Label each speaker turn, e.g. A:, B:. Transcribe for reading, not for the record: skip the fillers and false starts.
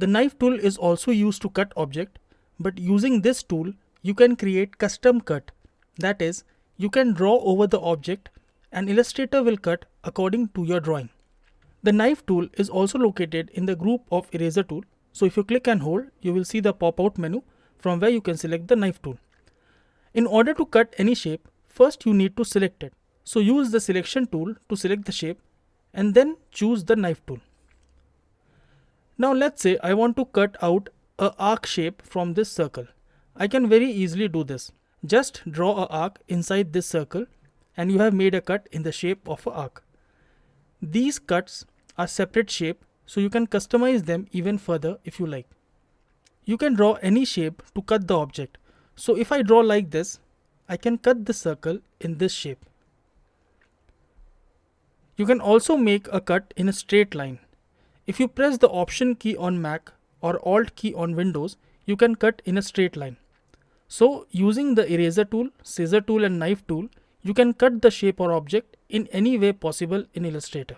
A: The knife tool is also used to cut object, but using this tool, you can create custom cut. That is, you can draw over the object and Illustrator will cut according to your drawing. The knife tool is also located in the group of eraser tool. So if you click and hold, you will see the pop-out menu from where you can select the knife tool. In order to cut any shape, first you need to select it. So use the selection tool to select the shape and then choose the knife tool. Now let's say I want to cut out an arc shape from this circle. I can very easily do this. Just draw an arc inside this circle and you have made a cut in the shape of an arc. These cuts are separate shape, so you can customize them even further if you like. You can draw any shape to cut the object. So if I draw like this, I can cut the circle in this shape. You can also make a cut in a straight line. If you press the Option key on Mac or Alt key on Windows, you can cut in a straight line. So using the eraser tool, scissor tool and knife tool, you can cut the shape or object in any way possible in Illustrator.